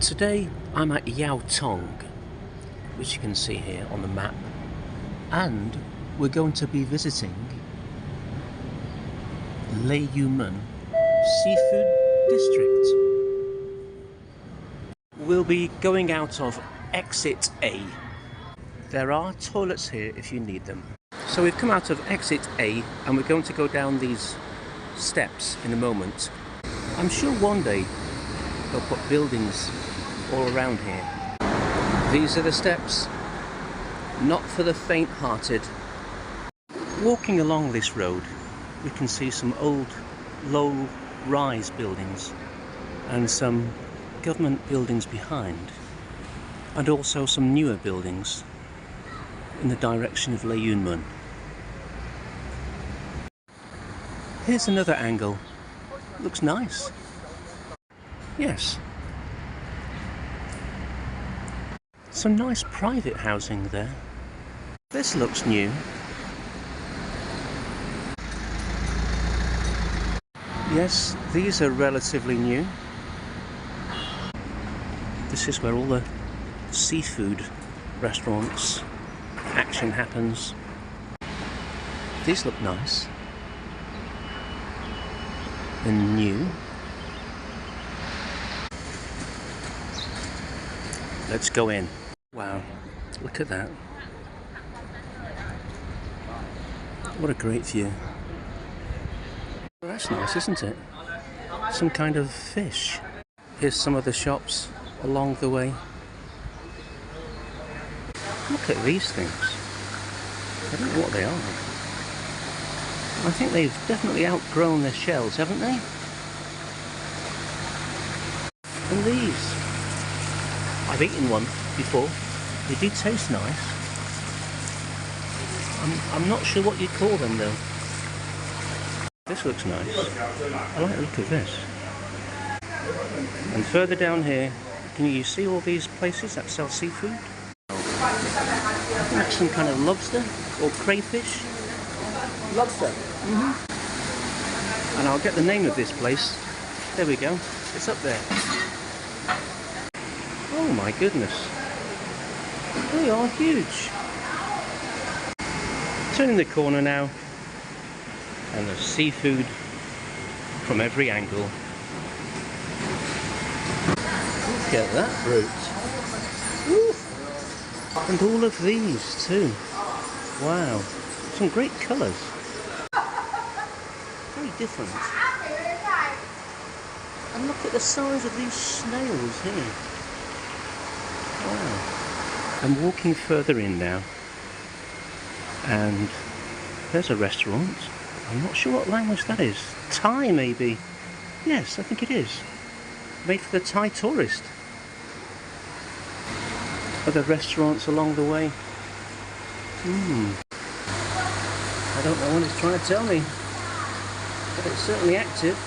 Today I'm at Yau Tong, which you can see here on the map, and we're going to be visiting Lei Yuen Mun Seafood District. We'll be going out of exit A. There are toilets here if you need them. So we've come out of exit A and we're going to go down these steps in a moment. I'm sure one day they'll put buildings all around here. These are the steps, not for the faint-hearted. Walking along this road, we can see some old, low-rise buildings and some government buildings behind, and also some newer buildings in the direction of Lei Yuen Mun. Here's another angle. Looks nice. Yes. Some nice private housing there. This looks new. Yes, these are relatively new. This is where all the seafood restaurants action happens. These look nice and new. Let's go in. Wow, look at that. What a great view. Well, that's nice, isn't it? Some kind of fish. Here's some of the shops along the way. Look at these things. I don't know what they are. I think they've definitely outgrown their shells, haven't they? And these. I've eaten one before. They do taste nice. I'm not sure what you'd call them though. This looks nice. I like the look of this. And further down here, can you see all these places that sell seafood? I think that's some kind of lobster or crayfish. Lobster. And I'll get the name of this place. There we go. It's up there. Oh my goodness. They are huge. Turning the corner now, and there's seafood from every angle. Look at that brute. Woo. And all of these too. Wow. Some great colours. Very different. And look at the size of these snails here. Wow. I'm walking further in now, and there's a restaurant. I'm not sure what language that is. Thai maybe? Yes, I think it is. Made for the Thai tourist. Other restaurants along the way. I don't know what it's trying to tell me, but it's certainly active.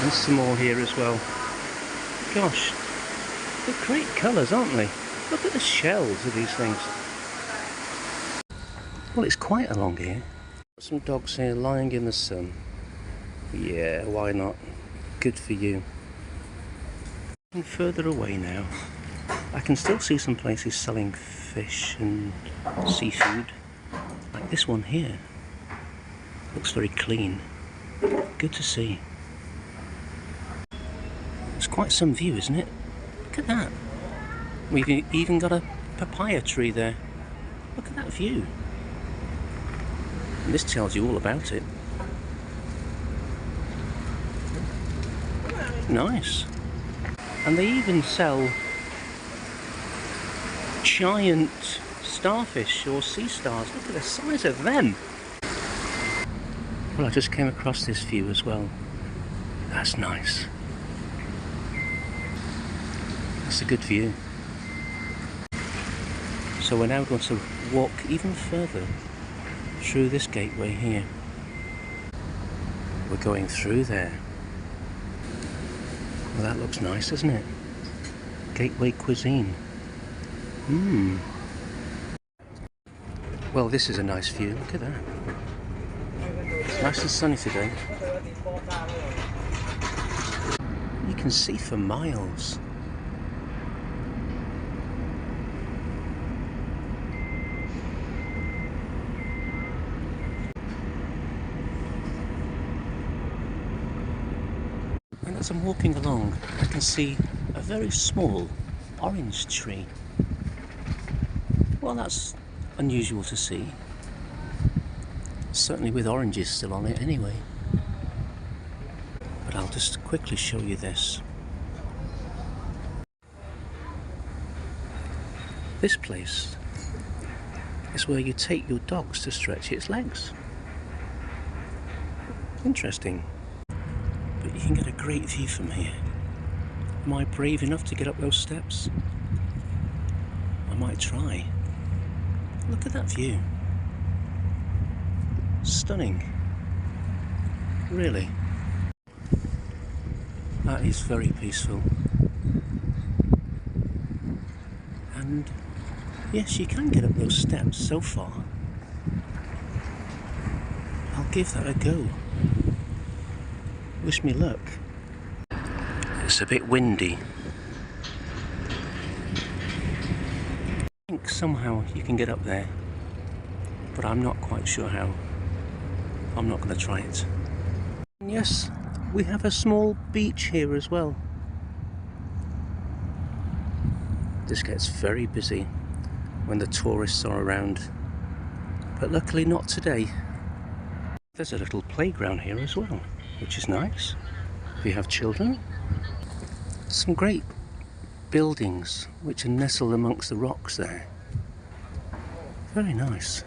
And some more here as well. Gosh, they're great colours, aren't they? Look at the shells of these things. Well, it's quiet along here. Some dogs here lying in the sun. Yeah, why not? Good for you. And further away now, I can still see some places selling fish and seafood. Like this one here. Looks very clean. Good to see. It's quite some view, isn't it? Look at that. We've even got a papaya tree there. Look at that view. And this tells you all about it. Nice. And they even sell giant starfish or sea stars. Look at the size of them. Well, I just came across this view as well. That's nice. That's a good view. So we're now going to walk even further through this gateway here. We're going through there. Well, that looks nice, doesn't it? Gateway cuisine. Well, this is a nice view. Look at that. It's nice and sunny today. can see for miles. And as I'm walking along, I can see a very small orange tree. Well, that's unusual to see. Certainly with oranges still on it anyway. But I'll just quickly show you this. This place is where you take your dogs to stretch its legs. Interesting. But you can get a great view from here. Am I brave enough to get up those steps? I might try. Look at that view. Stunning. Really. That is very peaceful. And yes, you can get up those steps so far. I'll give that a go. Wish me luck. It's a bit windy. I think somehow you can get up there, but I'm not quite sure how. I'm not going to try it. And yes, we have a small beach here as well. This gets very busy when the tourists are around, but luckily not today. There's a little playground here as well, which is nice if you have children. Some great buildings which are nestled amongst the rocks there. Very nice.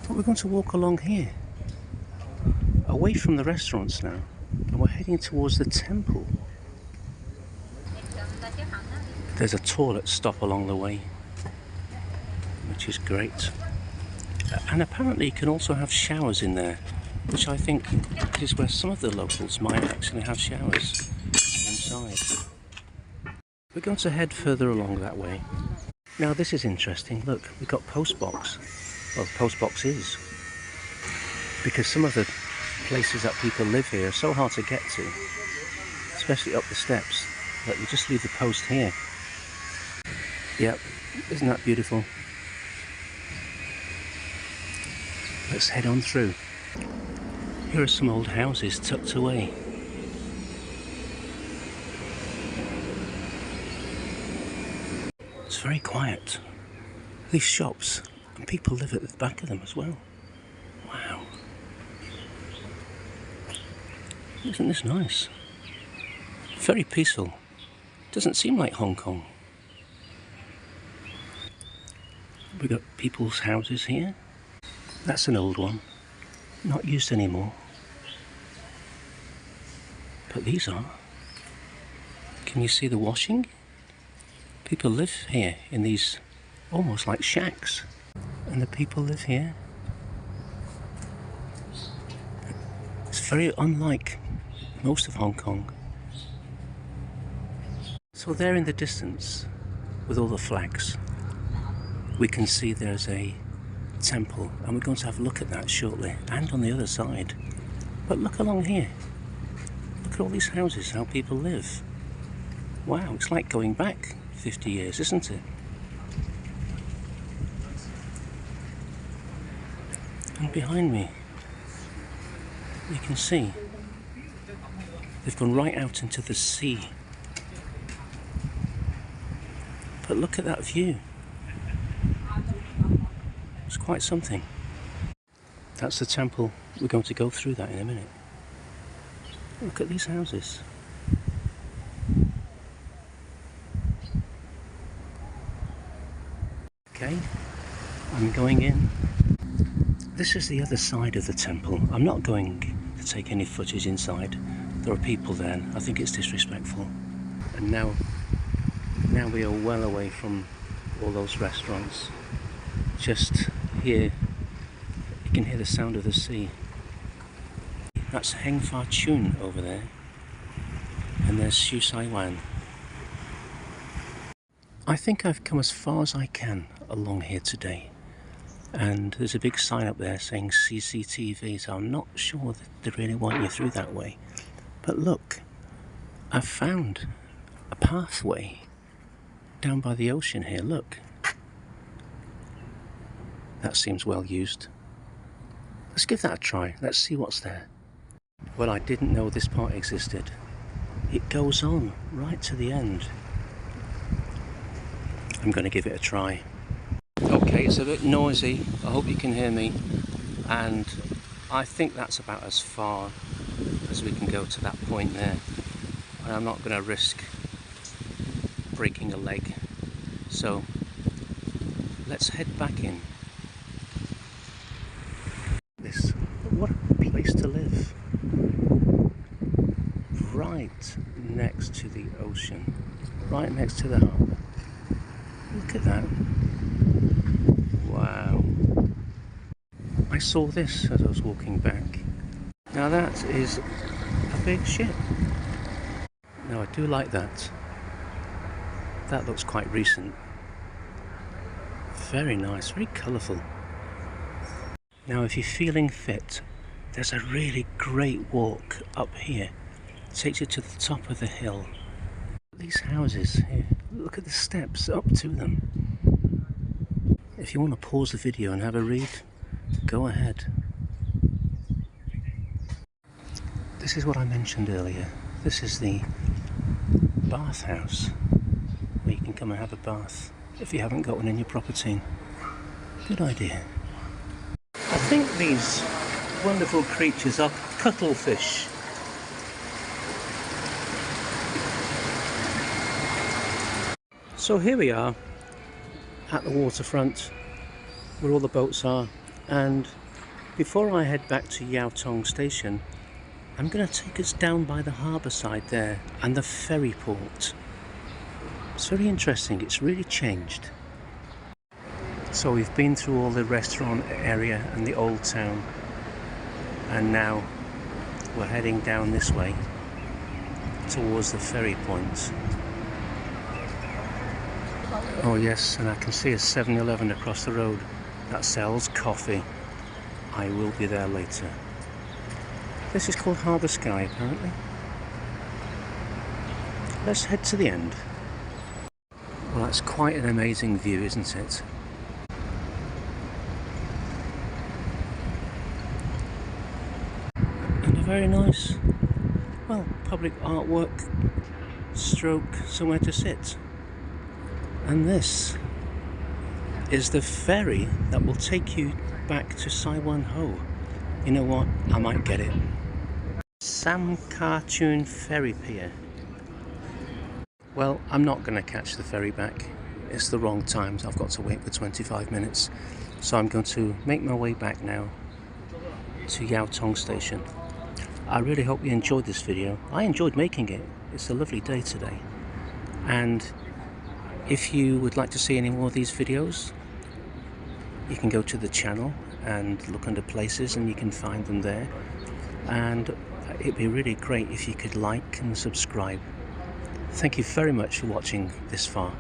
But we're going to walk along here, away from the restaurants now, and we're heading towards the temple. There's a toilet stop along the way, which is great. And apparently you can also have showers in there, which I think is where some of the locals might actually have showers inside. We're going to head further along that way. Now this is interesting. Look, we've got post box. Well, post boxes. Because some of the places that people live here are so hard to get to, especially up the steps, that you just leave the post here. Yep, isn't that beautiful? Let's head on through. Here are some old houses tucked away. It's very quiet. These shops, and people live at the back of them as well. Wow. Isn't this nice? Very peaceful. Doesn't seem like Hong Kong. We've got people's houses here. That's an old one, not used anymore. But these are. Can you see the washing? People live here in these almost like shacks. And the people live here. It's very unlike most of Hong Kong. So there in the distance, with all the flags, we can see there's a temple, and we're going to have a look at that shortly, and on the other side. But look along here. Look at all these houses, how people live. Wow, it's like going back 50 years, isn't it? And behind me, you can see they've gone right out into the sea. But look at that view. It's quite something. That's the temple. We're going to go through that in a minute. Look at these houses. Okay, I'm going in. This is the other side of the temple. I'm not going to take any footage inside. There are people there. I think it's disrespectful. And now we are well away from all those restaurants. Just here, you can hear the sound of the sea. That's Heng Fa Chun over there, and there's Shu Sai Wan. I think I've come as far as I can along here today, and there's a big sign up there saying CCTV, so I'm not sure that they really want you through that way. But look, I've found a pathway down by the ocean here, look. That seems well used. Let's give that a try, let's see what's there. Well, I didn't know this part existed. It goes on right to the end. I'm going to give it a try. Okay, it's a bit noisy, I hope you can hear me, and I think that's about as far as we can go to that point there. And I'm not going to risk breaking a leg, so let's head back in. What a place to live, right next to the ocean, right next to the harbour. Look at that. Wow. I saw this as I was walking back. Now that is a big ship. Now I do like that. That looks quite recent. Very nice, very colourful. Now if you're feeling fit, there's a really great walk up here. It takes you to the top of the hill. These houses here, look at the steps up to them. If you want to pause the video and have a read, go ahead. This is what I mentioned earlier. This is the bathhouse where you can come and have a bath if you haven't got one in your property. Good idea. I think these wonderful creatures are cuttlefish. So here we are at the waterfront where all the boats are, and before I head back to Yau Tong station, I'm going to take us down by the harbour side there and the ferry port. It's very interesting, it's really changed. So we've been through all the restaurant area and the old town, and now we're heading down this way towards the ferry point. Oh yes, and I can see a 7-Eleven across the road that sells coffee. I will be there later. This is called Harbour Sky apparently. Let's head to the end. Well, that's quite an amazing view, isn't it? And a very nice, well, public artwork stroke somewhere to sit. And this is the ferry that will take you back to Sai Wan Ho. You know what? I might get it. Sam Kar Chun Ferry Pier. Well, I'm not going to catch the ferry back. It's the wrong time. I've got to wait for 25 minutes. So I'm going to make my way back now to Yau Tong station. I really hope you enjoyed this video. I enjoyed making it. It's a lovely day today. And if you would like to see any more of these videos, you can go to the channel and look under places and you can find them there. And it'd be really great if you could like and subscribe. Thank you very much for watching this far.